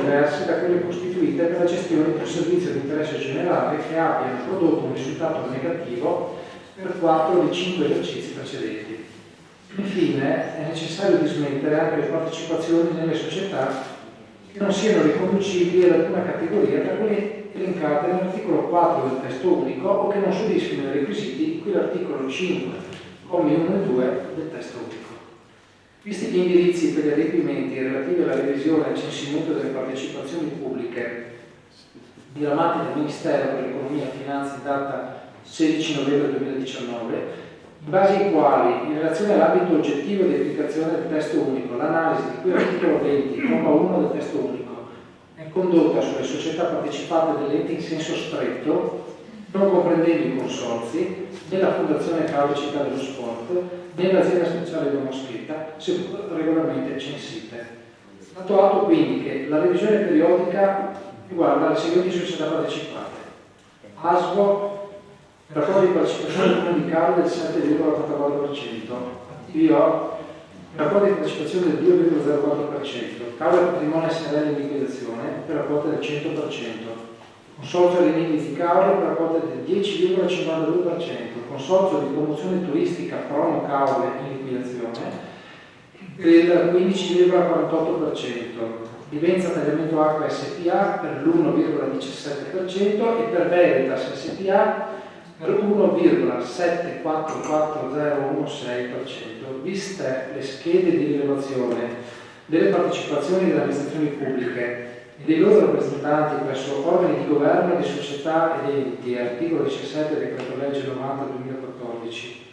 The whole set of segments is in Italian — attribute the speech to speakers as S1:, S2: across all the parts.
S1: diverse da quelle costituite per la gestione di un servizio di interesse generale che abbiano prodotto un risultato negativo per 4 dei 5 esercizi precedenti. Infine, è necessario dismettere anche le partecipazioni nelle società che non siano riconducibili ad alcuna categoria tra quelle elencate nell'articolo 4 del testo unico o che non soddisfino i requisiti di cui l'articolo 5, commi 1 e 2 del testo unico. Visti gli indirizzi per gli adempimenti relativi alla revisione e al censimento delle partecipazioni pubbliche diramati dal Ministero per l'Economia e Finanze in data 16 novembre 2019, in base ai quali, in relazione all'ambito oggettivo di applicazione del testo unico, l'analisi di cui l'articolo 20, comma 1 del testo unico, è condotta sulle società partecipate dell'ente in senso stretto, non comprendendo i consorzi, né la Fondazione Carlo Città dello Sport, né l'azienda speciale di Moschetta, seppur regolarmente censite. Dato atto quindi che la revisione periodica riguarda le seguenti società partecipate: ASVO, rapporto di partecipazione del comune di Caro del 7,44%, TVO, rapporto di partecipazione del 2,04%, Caro e Patrimonio SRL in liquidazione per la quota del 100%, Consorzio Arenini di Caro per la quota del 10,52%, Consorzio di promozione turistica Promo Caule in liquidazione del 15,48%, Vivenza Tagliamento Acqua SPA per l'1,17% e per Veritas SPA per l'1,744016%, viste le schede di rilevazione delle partecipazioni delle amministrazioni pubbliche e dei loro rappresentanti presso organi di governo di società ed enti, articolo 17 del decreto legge 90/2014,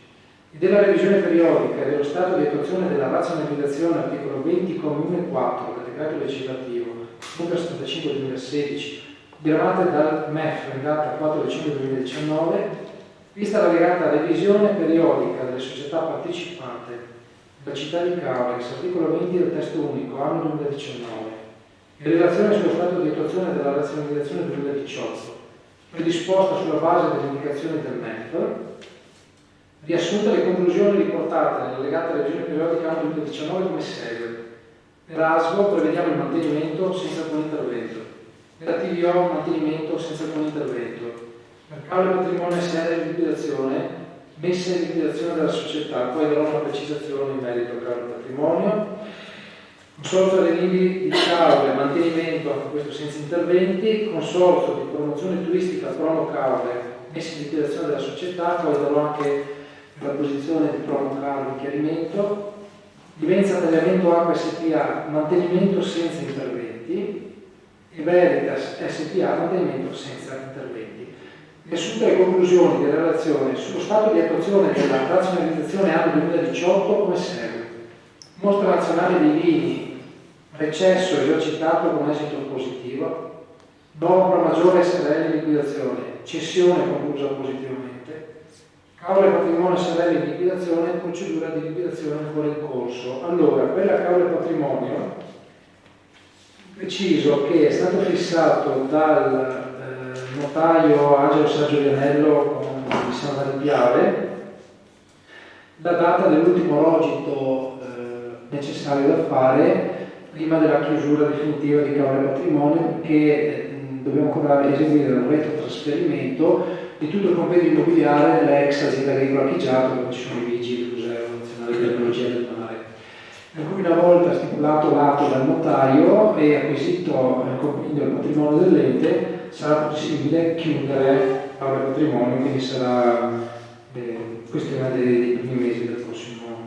S1: e della revisione periodica e dello stato di attuazione della razionalizzazione, articolo 20, comma 1 e 4 del decreto legislativo 75/2016, diramate dal MEF in data 4 dicembre 2019, vista la legata revisione periodica delle società partecipate dalla città di Caurex, articolo 20 del testo unico, anno 2019, in relazione sullo stato di attuazione della razionalizzazione 2018, predisposta sulla base delle indicazioni del MEF, riassunte le conclusioni riportate nell'allegata revisione periodica anno 2019 come segue. Per ASVO prevediamo il mantenimento senza alcun intervento. Per la TVO mantenimento senza alcun intervento. Per Caro e Patrimonio SRL in liquidazione, messa in liquidazione della società, poi darò una precisazione in merito a Caro e Patrimonio. Consorzio Arenini di Caule, mantenimento, anche questo senza interventi. Consorzio di promozione turistica Promo Caule, messa in liquidazione della società, poi darò anche la posizione di Promo Caule in chiarimento. Vivenza Tagliamento Acqua SPA, mantenimento senza interventi. E Veritas SPA, mantenimento senza interventi. Riassunte le conclusioni della relazione sullo stato di attuazione della razionalizzazione anno 2018 come segue. Mostra nazionale dei vini, recesso esercitato con esito positivo, Nova Maggiore SRL in liquidazione, cessione conclusa positivamente, Cavolo e Patrimonio SRL in liquidazione, procedura di liquidazione ancora in corso. Allora, per la Cavolo e Patrimonio, preciso che è stato fissato dal notaio Angelo Sergio Vianello con di San Piave la data dell'ultimo rogito necessario da fare prima della chiusura definitiva di Cavolo e Patrimonio, perché dobbiamo ancora eseguire un retrotrasferimento di tutto il compendio immobiliare dell'ex azienda agricola Chigiato, dove ci sono i vigili del Museo Nazionale di Archeologia del Mare. Per cui una volta stipulato l'atto dal notaio e acquisito il compendio del patrimonio dell'ente, sarà possibile chiudere Cavolo e Patrimonio, quindi sarà questione dei primi mesi del prossimo anno.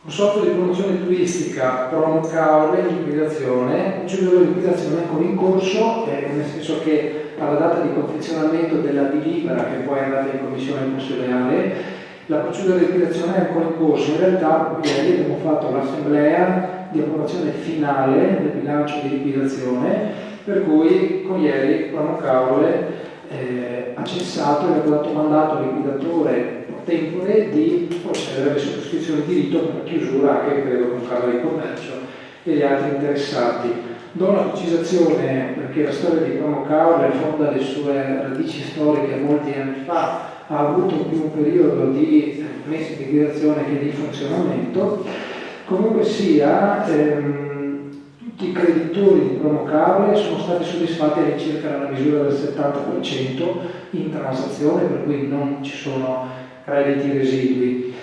S1: Consorzio di promozione turistica Promo Caule in liquidazione, procedura di liquidazione ancora in corso, nel senso che alla data di confezionamento della delibera che poi è andata in commissione consigliare, la procedura di liquidazione è ancora in corso. In realtà ieri abbiamo fatto l'assemblea di approvazione finale del bilancio di liquidazione, per cui con ieri Promo Caule ha cessato e ha dato mandato al liquidatore tempore di procedere alle sottoscrizioni di rito per la chiusura anche credo con Camera di Commercio e gli altri interessati. Do una precisazione perché la storia di Promo Caule fonda le sue radici storiche molti anni fa, ha avuto un primo periodo di messa in liquidazione che di funzionamento. Comunque sia, tutti Tutti i creditori di Promocable sono stati soddisfatti all'incirca nella misura del 70% in transazione, per cui non ci sono crediti residui.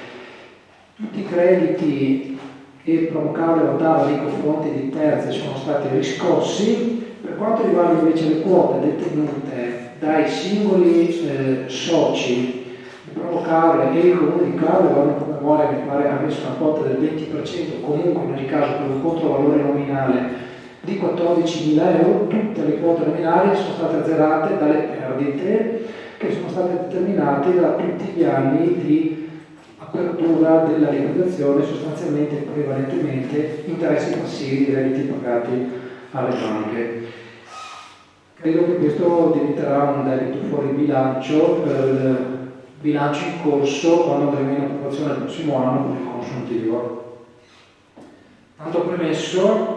S1: Tutti i crediti che Promocable votava nei confronti di terzi sono stati riscossi. Per quanto riguarda invece le quote detenute dai singoli soci di Promocable e il comune di Cable, vado a memoria, mi pare ha messo una quota del 20%, comunque in ogni caso per un controvalore nominale di 14.000 euro, tutte le quote nominali sono state azzerate dalle perdite che sono state determinate da tutti gli anni di apertura della liquidazione, sostanzialmente prevalentemente interessi passivi di redditi pagati alle banche. Credo che questo diventerà un debito fuori bilancio per il bilancio in corso quando andremo in approvazione il prossimo anno con il consuntivo. Tanto premesso,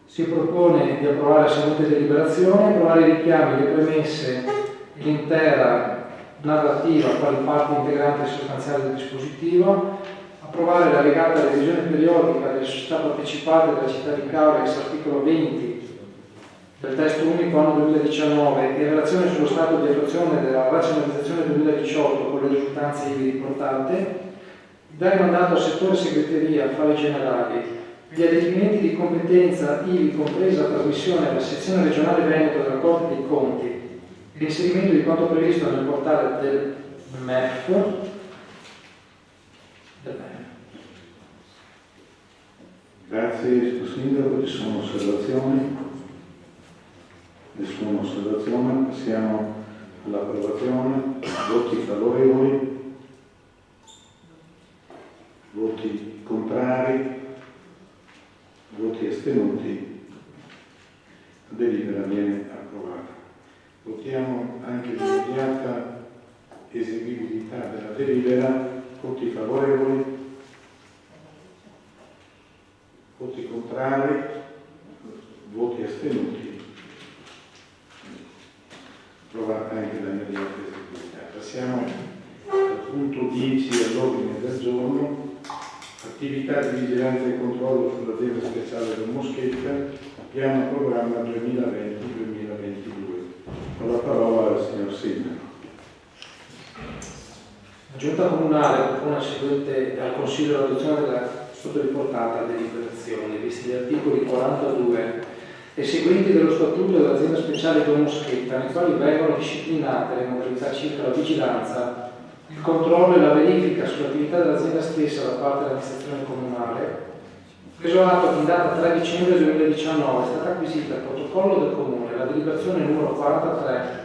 S1: si propone di approvare la seguente deliberazione: approvare i richiami, le premesse e l'intera narrativa quali parte integrante e sostanziale del dispositivo, approvare l'allegata revisione periodica delle società partecipate della città di Cavres, articolo 20 del testo unico anno 2019 e relazione sullo stato di attuazione della razionalizzazione 2018 con le risultanze ivi riportate, dare mandato al settore segreteria, affari generali, gli adempimenti di competenza ivi compresa la trasmissione alla sezione regionale Veneto della Corte dei Conti e l'inserimento di quanto previsto nel portale del MEF.
S2: Grazie, Sindaco. Ci sono osservazioni? Nessuna osservazione. Passiamo all'approvazione. Voti favorevoli? Voti contrari? Voti astenuti? La delibera viene approvata. Votiamo anche l'immediata eseguibilità della delibera. Voti favorevoli? Voti contrari? Voti astenuti? Approvata anche l'immediata eseguibilità. Passiamo al punto 10 all'ordine del giorno. Attività di vigilanza e controllo sull'azienda speciale del Moschetta, piano programma 2020-2022. Con la parola al signor Sindaco.
S1: La Giunta Comunale propone al Consiglio l'adozione della sottoriportata deliberazione, visti gli articoli 42 e seguenti dello Statuto dell'azienda speciale del Moschetta, nei quali vengono disciplinate le modalità circa la vigilanza, il controllo e la verifica sull'attività dell'azienda stessa da parte dell'amministrazione comunale. Preso atto che in data 3 dicembre 2019 è stata acquisita il protocollo del Comune, la deliberazione numero 43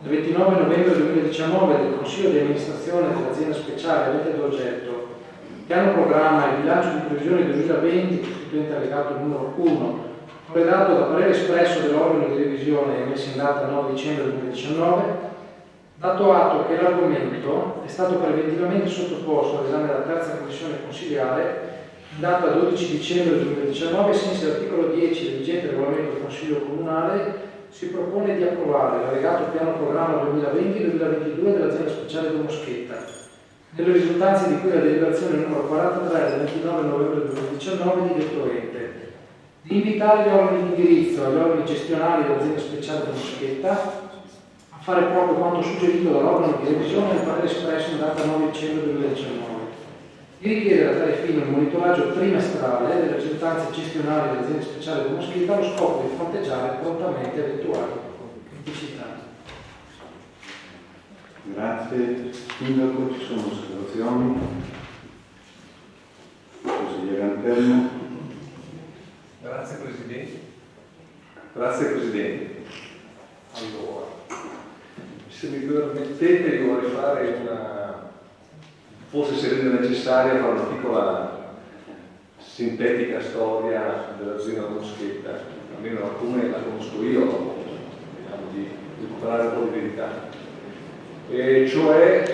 S1: del 29 novembre 2019 del Consiglio di amministrazione dell'azienda speciale avente d'oggetto piano programma e bilancio di previsione 2020 costituente allegato numero 1, corredato da parere espresso dell'organo di revisione emesso in data 9 dicembre 2019, dato atto che l'argomento è stato preventivamente sottoposto all'esame della terza commissione consiliare in data 12 dicembre 2019, ai sensi dell'articolo 10 del vigente regolamento del Consiglio Comunale, si propone di approvare l'allegato piano programma 2020-2022 dell'azienda speciale di Moschetta, nelle risultanze di cui la deliberazione numero 43 del 29 novembre 2019 di detto ente, di invitare gli organi di indirizzo e gli organi gestionali dell'azienda speciale di Moschetta a fare proprio quanto suggerito dall'organo di revisione nel parere espresso in data 9 dicembre 2019, di richiedere a tale fine un monitoraggio trimestrale delle risultanze gestionali dell'azienda speciale di Moschetta allo scopo di fronteggiare prontamente eventuali criticità.
S2: Grazie. Sindaco, ci sono osservazioni? Consigliere Antelmo.
S3: Grazie Presidente. Grazie Presidente. Allora, se mi permettete, io vorrei fare forse se rende necessaria, fare una piccola sintetica storia dell'azienda Moschetta, almeno come la conosco io, vediamo di recuperare un po' di verità. E cioè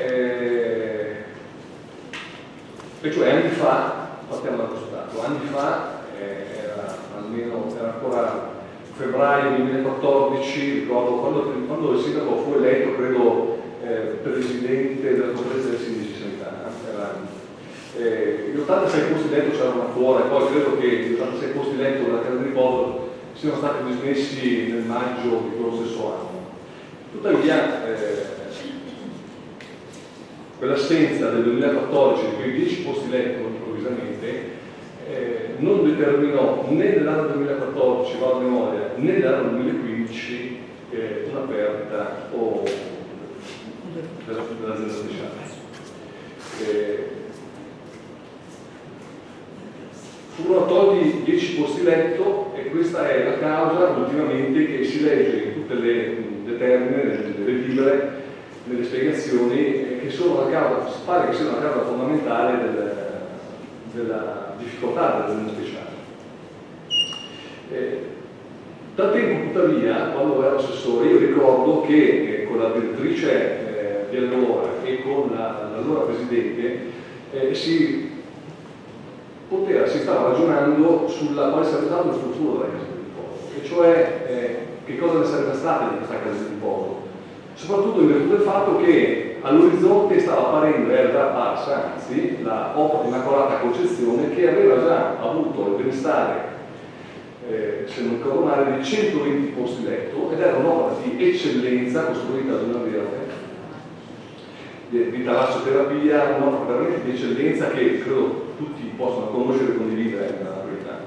S3: anni fa, partiamo da questo dato, anni fa, era ancora febbraio 2014, ricordo quando il sindaco fu eletto, credo, presidente della conferenza dei sindaci sanitari, Gli 86 posti letto c'erano fuori, poi credo che gli 86 posti letto della casa di riposo siano stati dismessi nel maggio di quello stesso anno. Tuttavia, quell'assenza del 2014 di quei 10 posti letto improvvisamente non determinò né nell'anno 2014, vado a memoria, né nell'anno 2015 una perdita dell'azienda speciale. Furono tolti 10 posti letto e questa è la causa ultimamente che si legge in tutte le determine, nelle libere, nelle spiegazioni, che sono la causa, pare che sia una causa fondamentale della difficoltà dell'azienda speciale. Da tempo tuttavia, quando ero assessore, io ricordo che con la direttrice di allora e con l'allora presidente si stava ragionando sulla quale sarebbe stato il futuro della casa di riposo, e cioè che cosa ne sarebbe stata di questa casa di riposo, soprattutto in virtù del fatto che all'orizzonte stava apparendo, era già apparsa anzi, la opera di Immacolata Concezione, che aveva già avuto il benestare, se non ricordo male, di 120 posti letto, ed era un'opera di eccellenza costruita da una verde di talassoterapia, un'opera veramente di eccellenza che credo tutti possono conoscere e condividere nella verità.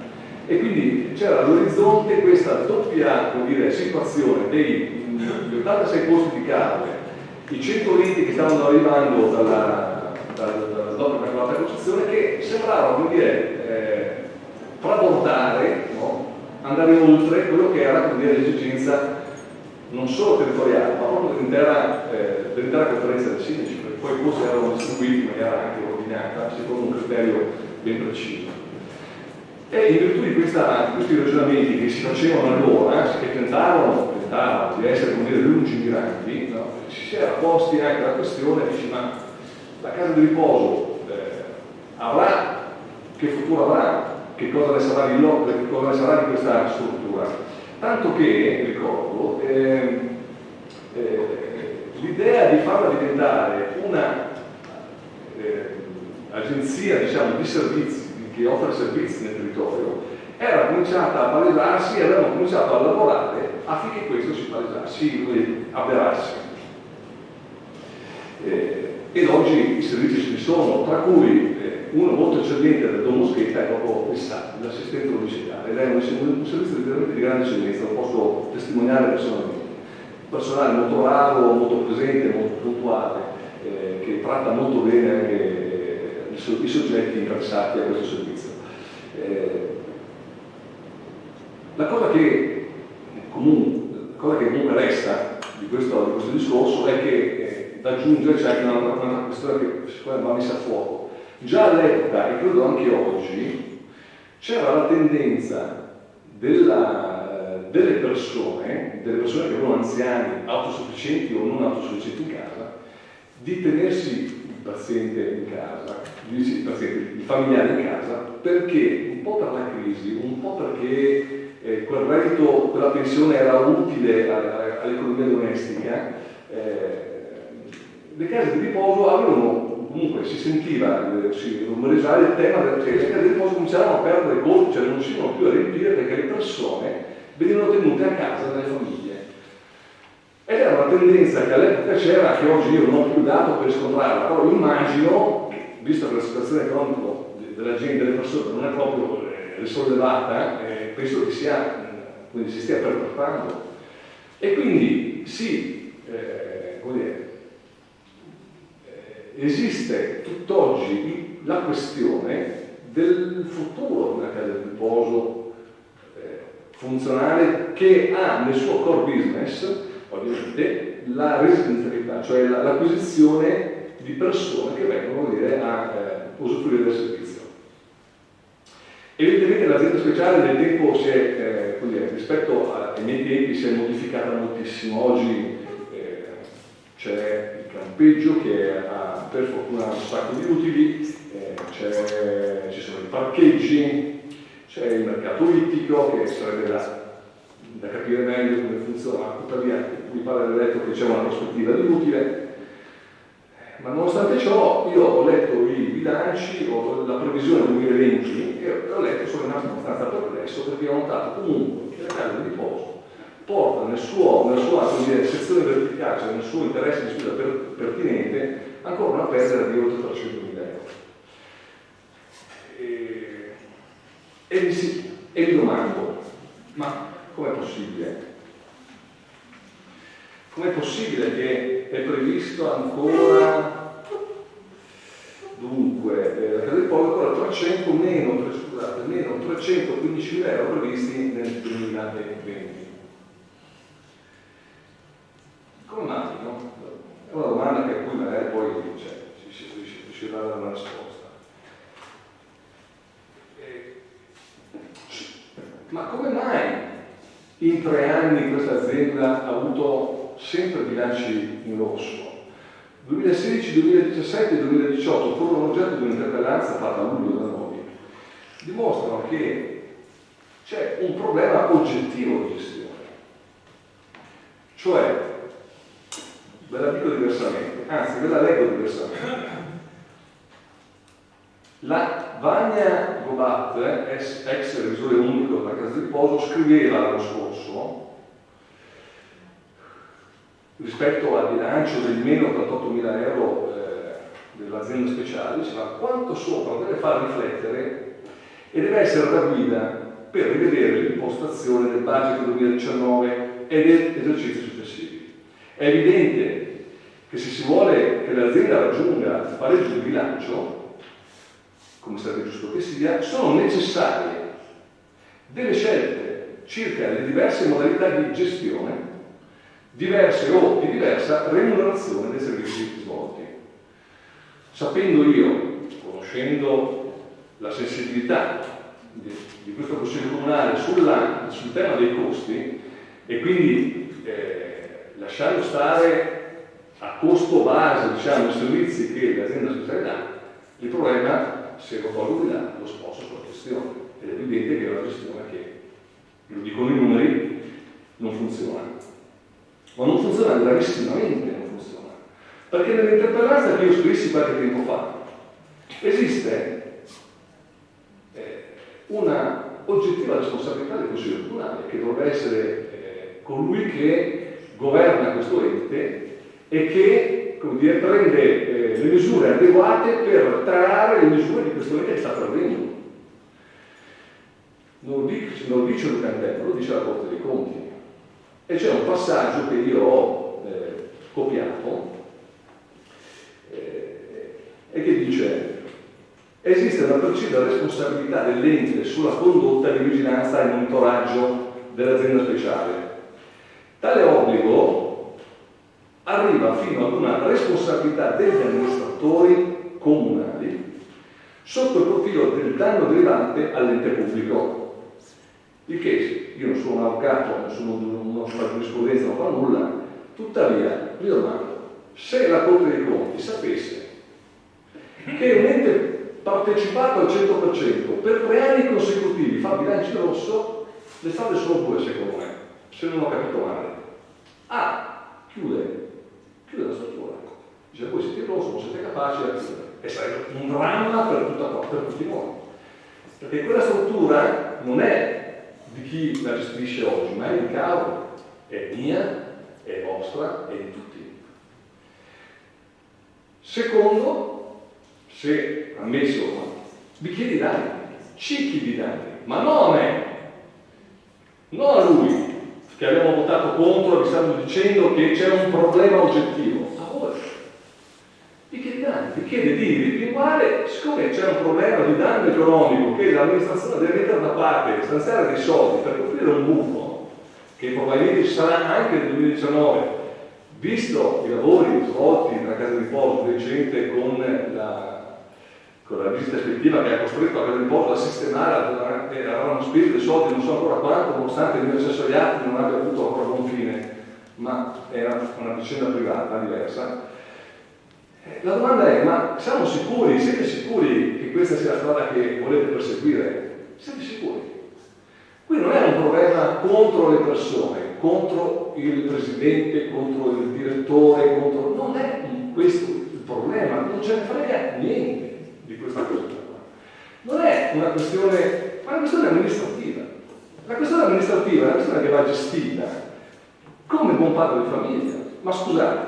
S3: E quindi c'era all'orizzonte questa doppia, come dire, situazione degli 86 posti di case, i 120 che stavano arrivando dopo la Concezione, che sembravano, come dire, trabordare, no? Andare oltre quello che era, come dire, l'esigenza non solo territoriale, ma proprio dell'intera conferenza dei sindaci, perché poi i posti erano distribuiti in maniera anche ordinata, secondo un criterio ben preciso. E in virtù di questi ragionamenti che si facevano allora, che tentavano di essere, come dire, lungimiranti, no? Ci si era posti anche la questione, dici, ma la casa di riposo che futuro avrà? Che cosa ne sarà di questa struttura? Tanto che, ricordo, l'idea di farla diventare una agenzia, diciamo, di servizi, che offre servizi nel territorio, era cominciata a palesarsi e avevamo cominciato a lavorare affinché questo si avverasse. Ed oggi i servizi ce ne sono, tra cui uno molto eccellente del Don Moschetta è proprio l'assistenza domiciliare, ed è un servizio veramente di grande eccellenza, lo posso testimoniare personalmente. Personale molto bravo, molto presente, molto puntuale, che tratta molto bene anche i soggetti interessati a questo servizio. La cosa che comunque resta di questo discorso è che da aggiungere c'è anche una questione che sicuramente va messa a fuoco. Già all'epoca, e credo anche oggi, c'era la tendenza delle persone che erano anziani, autosufficienti o non autosufficienti in casa, di tenersi il paziente in casa, il familiare in casa, perché un po' per la crisi, un po' perché quel reddito, quella pensione era utile all'economia domestica, le case di riposo avevano, comunque si sentiva, si rumoreggiava il tema che le case di riposo cominciavano a perdere colpo, cioè non riuscivano più a riempire perché le persone venivano tenute a casa dalle famiglie. Ed era una tendenza che all'epoca c'era, che oggi io non ho più dato per riscontrarla, però immagino, visto che la situazione economica della gente, delle persone non è proprio risollevata, penso che si stia preparando. E quindi esiste tutt'oggi la questione del futuro di una casa di riposo funzionale che ha nel suo core business, ovviamente, la residenzialità, cioè l'acquisizione di persone che vengono a usufruire del servizio. Evidentemente l'azienda speciale nel tempo si è, rispetto ai miei tempi, si è modificata moltissimo. Oggi c'è il campeggio che ha per fortuna un sacco di utili, ci sono i parcheggi, c'è il mercato ittico che sarebbe da capire meglio come funziona, tuttavia mi pare detto che c'è una prospettiva di utile. Ma nonostante ciò, io ho letto i bilanci, la previsione 2020 e ho letto, sono rimasto abbastanza perplesso perché ho notato comunque che la casa di riposo porta nella sua sezione verticale, cioè nel suo interesse di spesa pertinente, ancora una perdita di oltre 300.000 euro. E mi domando, ma com'è possibile? Com'è possibile che è previsto ancora, dunque, la casa di riposo ancora 315.000 euro previsti nel 2020? Come mai, no? È una domanda che a cui magari poi si riuscirà a dare una risposta. Ma come mai in 3 anni questa azienda ha avuto sempre bilanci in rosso? 2016, 2017 e 2018 furono oggetto di un'interpellanza fatta a luglio da noi. Dimostrano che c'è un problema oggettivo di gestione. Cioè, ve la dico diversamente, anzi ve la leggo diversamente. La Vania Gobat, ex revisore unico della casa di riposo, scriveva l'anno scorso, rispetto al bilancio dei meno 88.000 euro dell'azienda speciale, diceva quanto sopra deve far riflettere e deve essere la guida per rivedere l'impostazione del budget 2019 e degli esercizi successivi. È evidente che se si vuole che l'azienda raggiunga il pareggio di bilancio, come sarebbe giusto che sia, sono necessarie delle scelte circa le diverse modalità di gestione, diverse o di diversa remunerazione dei servizi svolti. Sapendo io, conoscendo la sensibilità di questo Consiglio Comunale sul tema dei costi e quindi lasciando stare a costo base, diciamo, i servizi che l'azienda speciale dà, il problema, se lo tolgo di là, lo sposto sulla gestione. Ed è evidente che è una gestione che, lo dicono i numeri, non funziona. Ma non funziona gravissimamente, non funziona. Perché nell'interpellanza che io scrissi qualche tempo fa, esiste una oggettiva responsabilità del Consiglio Comunale, che dovrebbe essere colui che governa questo ente e che, come dire, prende le misure adeguate per trarre le misure di questo ente che sta perdendo. Non lo dice il Cantello, lo dice la Corte dei Conti. E c'è un passaggio che io ho copiato e che dice: esiste una precisa responsabilità dell'ente sulla condotta di vigilanza e monitoraggio dell'azienda speciale. Tale obbligo arriva fino ad una responsabilità degli amministratori comunali sotto il profilo del danno derivante all'ente pubblico. Il che, io non sono un avvocato, non sono uno di giurisprudenza, non fa nulla, tuttavia, vi domando, se la Corte dei Conti sapesse che un ente partecipato al 100% per 3 anni consecutivi fa bilancio rosso, le strade sono 2 secondo me, se non ho capito male. Chiude la struttura. Dice, voi siete rosso, non siete capaci a chiudere. E sarebbe un dramma per tutti noi. Perché quella struttura non è di chi la gestisce oggi, ma è di Cavo, è mia, è vostra, è di tutti. Secondo, se ammesso, vi chiedi danni, cicchi di danni, ma non a me, non a lui, che abbiamo votato contro e vi stiamo dicendo che c'è un problema oggettivo. A voi. Vi chiede di rimpinguare, siccome c'è un problema di danno economico che l'amministrazione deve mettere da parte, stanziare dei soldi per coprire un buco, che probabilmente ci sarà anche nel 2019, visto i lavori svolti nella casa di riposo recente con la visita ispettiva che ha costruito la casa di riposo da sistemare, avranno speso dei soldi non so ancora quanto, nonostante il mio accesso agli atti non abbia avuto ancora buon fine, ma era una vicenda privata diversa. La domanda è, ma siamo sicuri, siete sicuri che questa sia la strada che volete perseguire? Siete sicuri? Qui non è un problema contro le persone, contro il presidente, contro il direttore, non è questo il problema, non ce ne frega niente di questa cosa qua. Non è una questione, ma è una questione amministrativa. La questione amministrativa è una questione che va gestita come buon padre di famiglia. Ma scusate,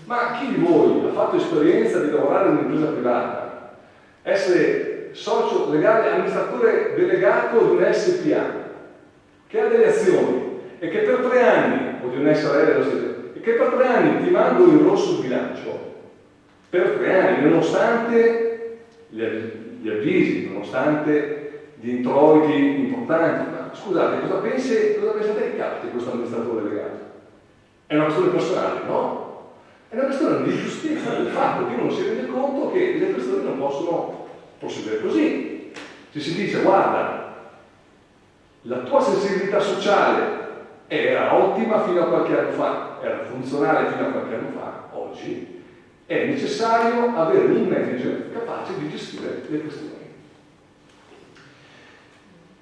S3: ma chi di voi ha fatto esperienza di lavorare in un'impresa privata, essere socio legale amministratore delegato di un SPA che ha delle azioni e che per 3 anni, o di un SRL, e che per 3 anni ti mando in rosso il bilancio, per 3 anni, nonostante gli avvisi, nonostante gli introiti importanti? Ma scusate, cosa pensate che capiti questo amministratore delegato? È una questione personale? No, è una questione di giustizia, del fatto che uno si rende conto che le persone non possono procedere così. Ci si dice, guarda, la tua sensibilità sociale era ottima fino a qualche anno fa, era funzionale fino a qualche anno fa, oggi è necessario avere un manager capace di gestire le questioni.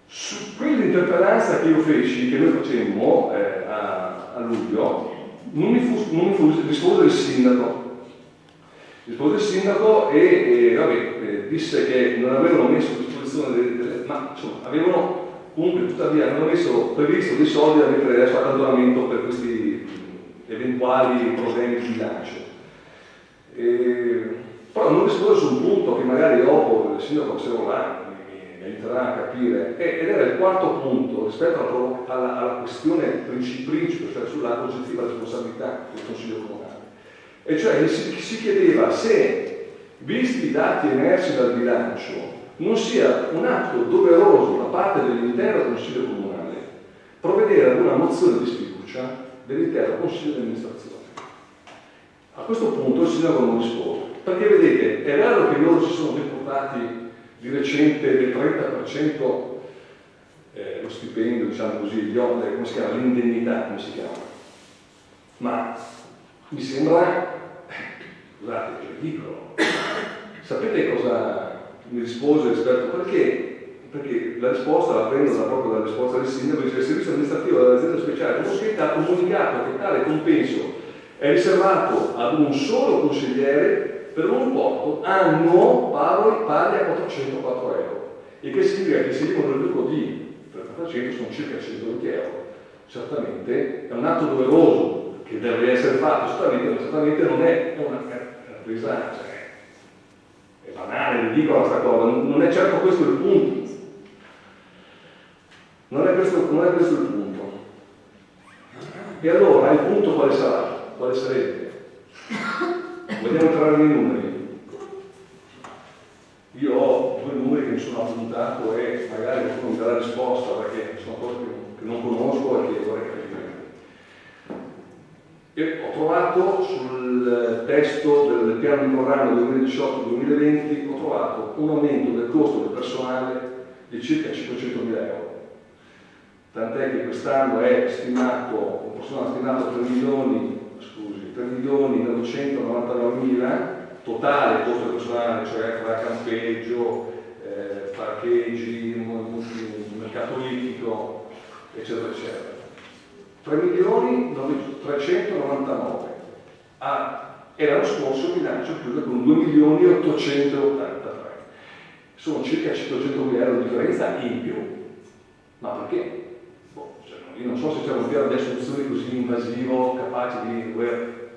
S3: Su quell'interpellanza che io feci, che noi facemmo a luglio, non mi fu rispose il sindaco. Rispose il sindaco e disse che non avevano messo a disposizione ma insomma avevano comunque tuttavia hanno previsto dei soldi da mettere adesso a calcolamento per questi eventuali problemi di bilancio. Però non rispose su un punto che magari dopo il sindaco Cerola mi aiuterà a capire, ed era il quarto punto rispetto alla questione principe, cioè sulla oggettiva responsabilità del Consiglio Comunale. E cioè si chiedeva se, visti i dati emersi dal bilancio, non sia un atto doveroso da parte dell'intero Consiglio Comunale provvedere ad una mozione di sfiducia dell'intero Consiglio di amministrazione. A questo punto il sindaco non rispose, perché vedete, è vero che loro si sono riportati di recente del 30% lo stipendio, diciamo così, come si chiama, l'indennità, come si chiama, ma mi sembra, scusate, è ridicolo. Sapete cosa mi rispose rispetto? Perché la risposta la prendo proprio dalla risposta del sindaco, dice: il servizio amministrativo dell'azienda speciale Mosquetta ha comunicato che tale compenso è riservato ad un solo consigliere per un importo annuo pari a 404 euro, il che significa che se io non riduco di 30% sono circa 120 euro. Certamente è un atto doveroso che deve essere fatto, certamente non è una presa, è banale, ridicola questa cosa, non è certo questo il punto. Non è questo il punto. E allora il punto quale sarà? Quale sarebbe? Vogliamo entrare nei numeri? Io ho 2 numeri che mi sono appuntato e magari qualcuno mi darà risposta perché sono cose che non conosco e che vorrei capire. E ho trovato sul testo del piano di programma 2018-2020 ho trovato un aumento del costo del personale di circa 500.000 euro. Tant'è che quest'anno è stimato, un personale stimato 3.999.000 totale costo del personale, cioè tra campeggio, parcheggi, mercato ittico, eccetera, eccetera. 3.399.000. E l'anno scorso il bilancio chiude con 2.883.000. Sono circa 500.000 euro di differenza in più. Ma perché? Io non so se c'è un piano di assunzioni così invasivo capace di dover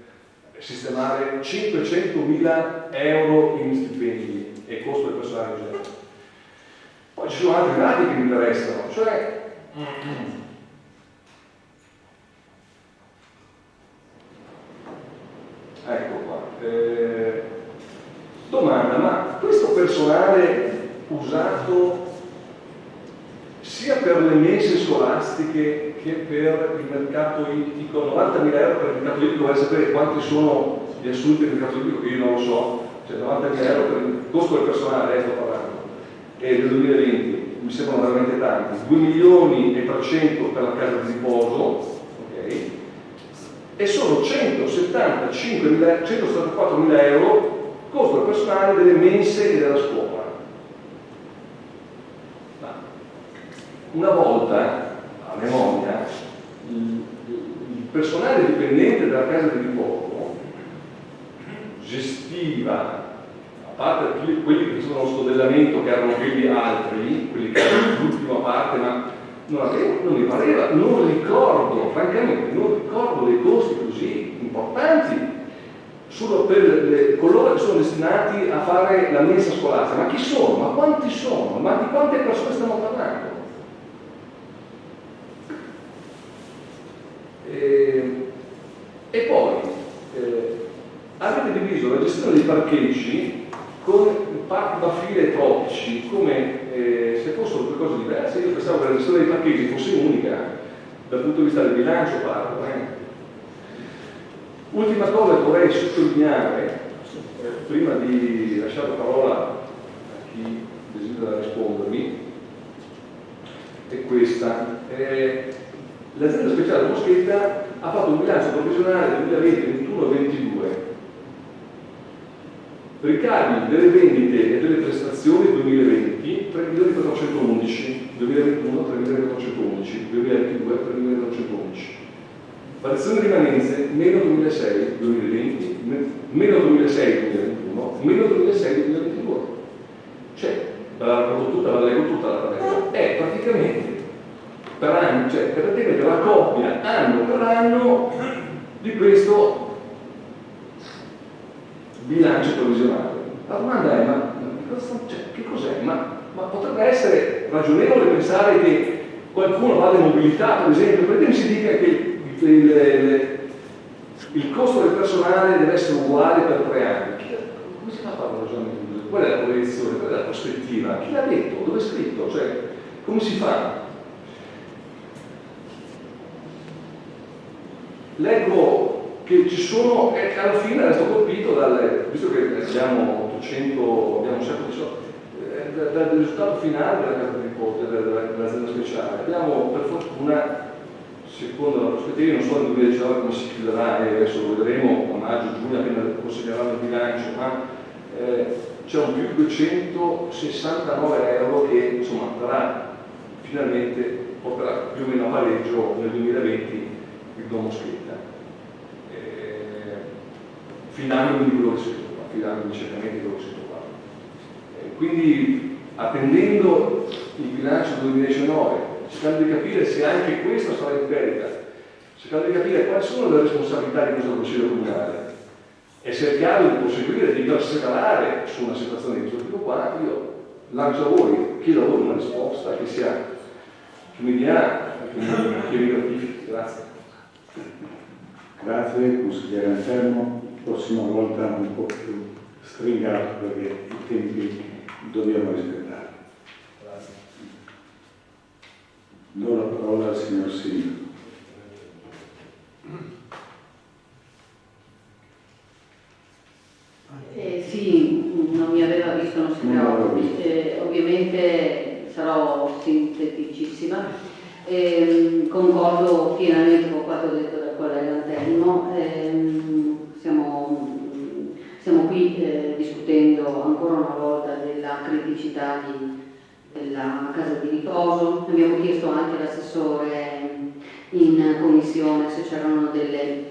S3: sistemare 500.000 euro in stipendi e costo del personale in genere. Poi ci sono altri dati che mi interessano, cioè ecco qua. Domanda, ma questo personale usato sia per le mense scolastiche che per il mercato ittico, 90.000 euro per il mercato ittico, vorrei sapere quanti sono gli assunti del mercato ittico, che io non lo so, cioè 90.000 euro per il costo del personale, sto parlando, e del 2020 mi sembrano veramente tanti, 2.300.000 per la casa di riposo, ok? E sono 174.000 euro costo del personale delle mense e della scuola. Una volta, a memoria, il personale dipendente della casa di riposo gestiva, a parte quelli che sono lo smodellamento, che erano quelli altri, quelli che erano l'ultima parte, ma non mi pareva, non ricordo, francamente, non ricordo dei costi così importanti solo per coloro che sono destinati a fare la mensa scolastica. Ma chi sono? Ma quanti sono? Ma di quante persone stiamo parlando? E poi avete diviso la gestione dei parcheggi con parchi da file tropici come se fossero due cose diverse. Io pensavo che la gestione dei parcheggi fosse unica dal punto di vista del bilancio, parlo. Ultima cosa che vorrei sottolineare prima di lasciare la parola a chi desidera rispondermi è questa. L'azienda speciale Moschetta ha fatto un bilancio provvisionale 2020, 21 e 22. Ricavi delle vendite e delle prestazioni 2020 3.411, 2021 3.411, 2022 3.411. Variazione rimanenze meno 2.600 2020, meno 2.600 2021, meno 2.600 2022. Cioè, la leggo tutta la tabella. È praticamente per anno, cioè praticamente la coppia anno per anno di questo bilancio provvisionale. La domanda è: ma che cos'è? Ma potrebbe essere ragionevole pensare che qualcuno vada mobilitato, ad esempio, perché mi si dica che il costo del personale deve essere uguale per 3 anni. Come si fa a fare un ragionamento? Qual è la proiezione? Qual è la prospettiva? Chi l'ha detto? Dove è scritto? Cioè, come si fa? Leggo che ci sono, alla fine resto colpito visto che abbiamo 800, abbiamo un sacco di soldi, dal risultato finale della casa di riposo, dell'azienda speciale. Abbiamo per fortuna, secondo la prospettiva, non so nel 2019 come si chiuderà, e adesso lo vedremo a maggio, giugno, appena consegneranno il bilancio, ma c'è un più di 269 euro che insomma finalmente porterà più o meno a pareggio nel 2020 il Dom Moschetta. Fidando di quello che si trova, fidando certamente di quello che si trova. Quindi, attendendo il bilancio 2019, cercando di capire se anche questo sarà in perdita, cercando di capire quali sono le responsabilità di questo Consiglio Comunale e cercare di proseguire, di perseverare su una situazione di questo tipo qua, io lancio a voi, chiedo a voi una risposta che mi dia, che mi gratifichi. Grazie.
S2: Grazie, consigliere Anselmo. Prossima volta un po' più stringato perché i tempi dobbiamo rispettare.
S3: Grazie.
S2: Do la parola al signor Sindaco.
S4: Sì, non mi aveva visto, non si preoccupi. Ovviamente sarò sinteticissima. Concordo pienamente con quanto detto dal collega Anselmo. Stiamo qui discutendo ancora una volta della criticità della casa di riposo. Abbiamo chiesto anche all'assessore in commissione se c'erano delle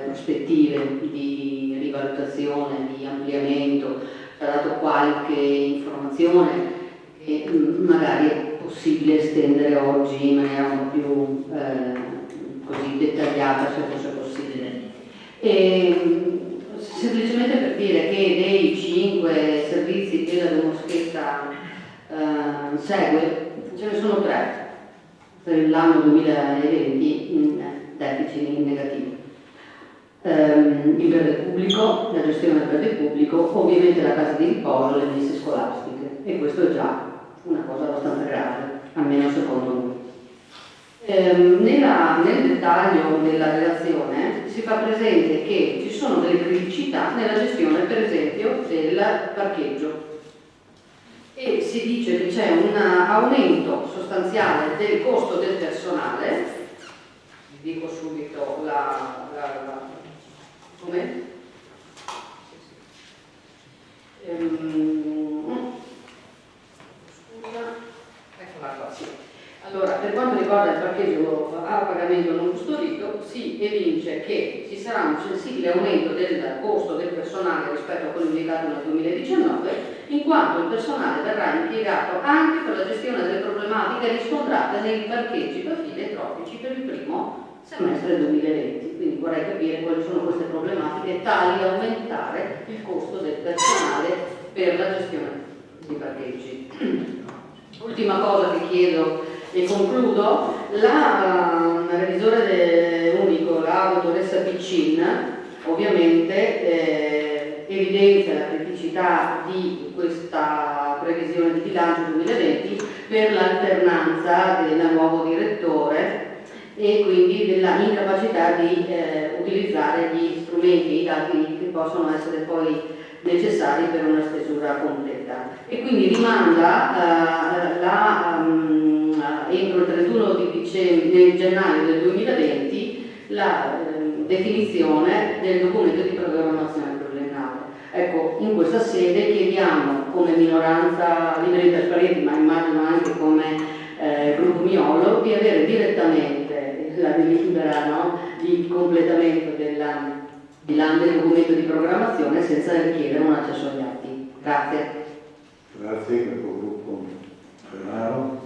S4: prospettive di rivalutazione, di ampliamento, ha dato qualche informazione che magari è possibile estendere oggi in maniera un po' più così dettagliata, se fosse possibile. Semplicemente per dire che dei 5 servizi che la Moschetta segue, ce ne sono 3 per l'anno 2020 in deficit in negativo. Il verde pubblico, la gestione del verde pubblico, ovviamente la casa di riposo, le mense scolastiche, e questo è già una cosa abbastanza grave, almeno secondo noi. Nel dettaglio della relazione si fa presente che ci sono delle criticità nella gestione, per esempio, del parcheggio, e si dice che c'è un aumento sostanziale del costo del personale. Vi dico subito com'è? Scusa, eccola qua, sì. Allora, per quanto riguarda il parcheggio pagamento non custodito si evince che ci sarà un sensibile aumento del costo del personale rispetto a quello indicato nel 2019, in quanto il personale verrà impiegato anche per la gestione delle problematiche riscontrate nei parcheggi per fili e traffici per il primo semestre 2020. Quindi vorrei capire quali sono queste problematiche tali da aumentare il costo del personale per la gestione dei parcheggi. Ultima cosa che chiedo e concludo, la revisore unico, la dottoressa Piccin, ovviamente evidenzia la criticità di questa previsione di bilancio 2020 per l'alternanza del nuovo direttore e quindi della incapacità di utilizzare gli strumenti e i dati che possono essere poi necessari per una stesura completa, e quindi rimanda entro il 31 di gennaio del 2020 la definizione del documento di programmazione pluriennale. Ecco, in questa sede chiediamo come minoranza Liberi Trasparenti, ma immagino anche come gruppo Miolo, di avere direttamente la delibera, no, di completamento del documento di programmazione senza richiedere un accesso agli atti. Grazie.
S2: Grazie, capogruppo Ferraro,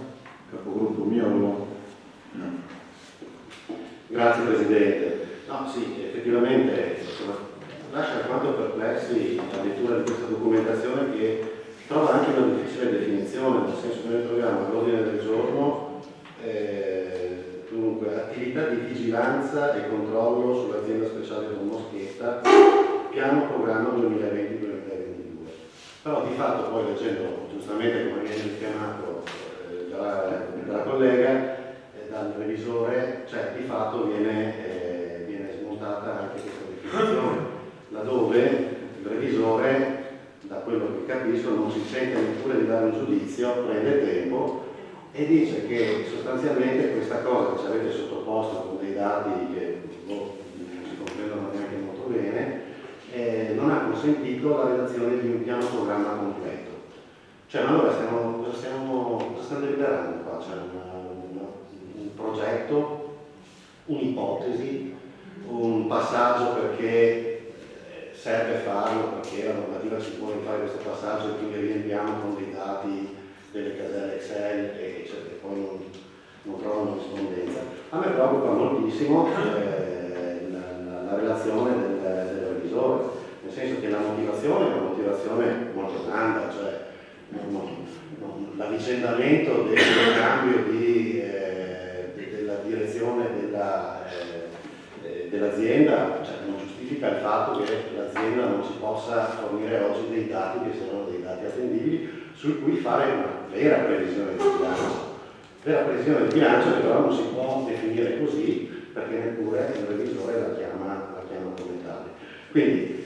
S2: capogruppo Miolo.
S5: Grazie Presidente. No, sì, effettivamente lascia alquanto perplessi la lettura di questa documentazione, che trova anche una difficile definizione, nel senso che noi troviamo all'ordine del giorno dunque attività di vigilanza e controllo sull'azienda speciale Don Moschetta, piano programma 2020-2022. Però di fatto poi, leggendo giustamente come viene richiamato dalla collega, dal revisore, cioè di fatto viene smontata anche questa definizione, laddove il revisore, da quello che capisco, non si sente neppure di dare un giudizio, prende tempo e dice che sostanzialmente questa cosa che ci avete sottoposto con dei dati che non si comprendono neanche molto bene, non ha consentito la redazione di un piano programma completo. Cioè, ma allora cosa stiamo deliberando qua? Cioè, un progetto, un'ipotesi, un passaggio perché serve farlo, perché la normativa ci può fare questo passaggio e quindi riempiamo con dei dati delle caselle Excel e poi non trovano rispondenza. A me preoccupa moltissimo la relazione del revisore, nel senso che la motivazione è una motivazione molto grande, cioè l'avvicendamento del cambio della direzione dell'azienda, cioè, non giustifica il fatto che l'azienda non ci possa fornire oggi dei dati che siano dei dati attendibili su cui fare una vera previsione di bilancio. Vera previsione di bilancio che però non si può definire così, perché neppure il revisore la chiama come tale. Quindi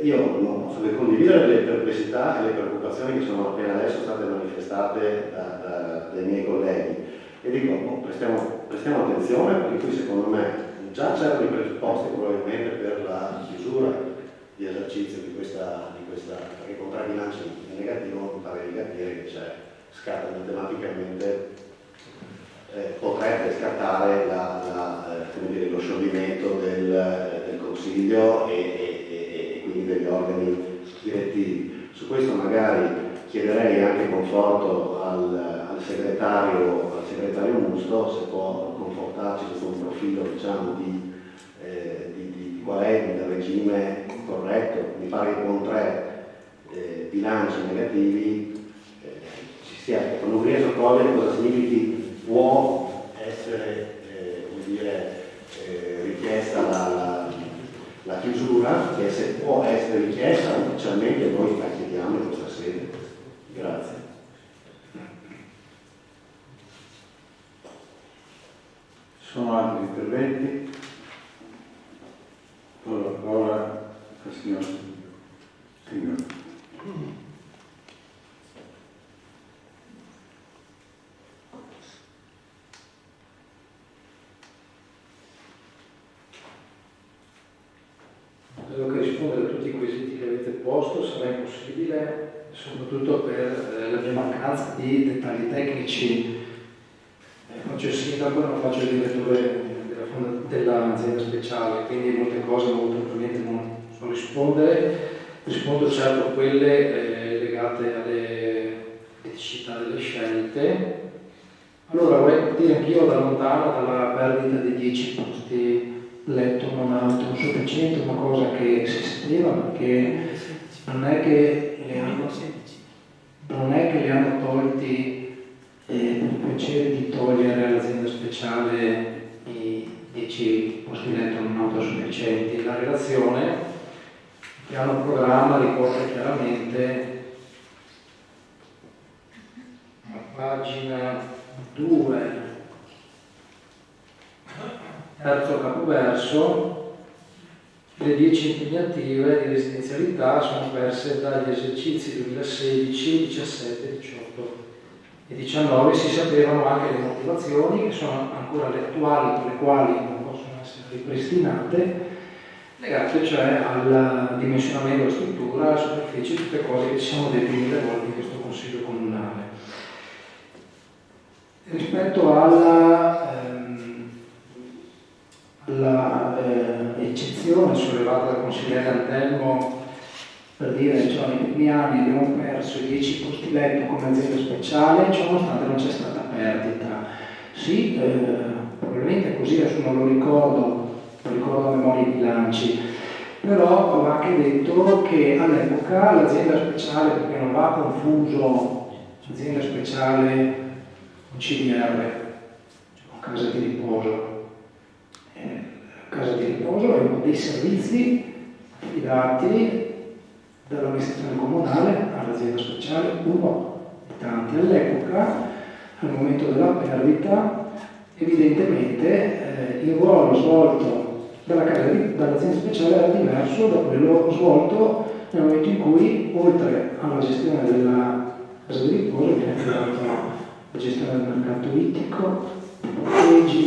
S5: io non posso che condividere le perplessità e le preoccupazioni che sono appena adesso state manifestate dai miei colleghi e dico, prestiamo attenzione, perché qui secondo me già c'erano i presupposti probabilmente per la chiusura di esercizio di questa perché con 3 bilanci in negativo mi pare di capire che scatta matematicamente, potrebbe scattare lo scioglimento del Consiglio e quindi degli organi direttivi. Su questo magari chiederei anche conforto al segretario Musto, se può confortarci su un profilo, diciamo, di qual è il regime corretto. Mi pare che con 3 bilanci negativi non riesco a cogliere cosa significhi può essere richiesta la chiusura, e se può essere richiesta ufficialmente noi la chiediamo in questa sede. Grazie.
S2: Sono altri interventi? La parola al signor Signor.
S1: Credo che rispondere a tutti i quesiti che avete posto sarà impossibile, soprattutto per la mia mancanza di dettagli tecnici. faccio il sindaco, non faccio il direttore dell'azienda speciale, quindi molte cose molto probabilmente non so rispondere. Rispondo certo a quelle legate alle criticità delle scelte. Allora vorrei dire anch'io da lontano dalla perdita di 10 posti letto non autosufficiente, una cosa che si sapeva, perché non è che li hanno tolti per il piacere di togliere all'azienda speciale i 10 posti letto non autosufficienti. La relazione, il piano programma riporta chiaramente a pagina 2, terzo capoverso, le 10 impegnative di residenzialità sono perse dagli esercizi 2016, 17, 18 e 19. Si sapevano anche le motivazioni, che sono ancora le attuali, con le quali non possono essere ripristinate, legate cioè al dimensionamento della struttura, alla superficie, tutte cose che ci siamo detti mille volte in questo Consiglio Comunale. Rispetto alla eccezione sollevata dal consigliere Antelmo per dire cioè nei primi anni abbiamo perso i 10 posti letto come azienda speciale, ciò nonostante non c'è stata perdita. Sì, probabilmente è così, adesso non lo ricordo a memoria i bilanci, però va anche detto che all'epoca l'azienda speciale, perché non va confuso azienda speciale con CDR, con casa di riposo. Casa di riposo è uno dei servizi affidati dall'amministrazione comunale all'azienda speciale, uno di tanti. All'epoca, al momento della perdita, evidentemente il ruolo svolto dall'azienda speciale era diverso da quello svolto nel momento in cui, oltre alla gestione della casa di riposo, viene affidata la gestione del mercato ittico, parcheggi,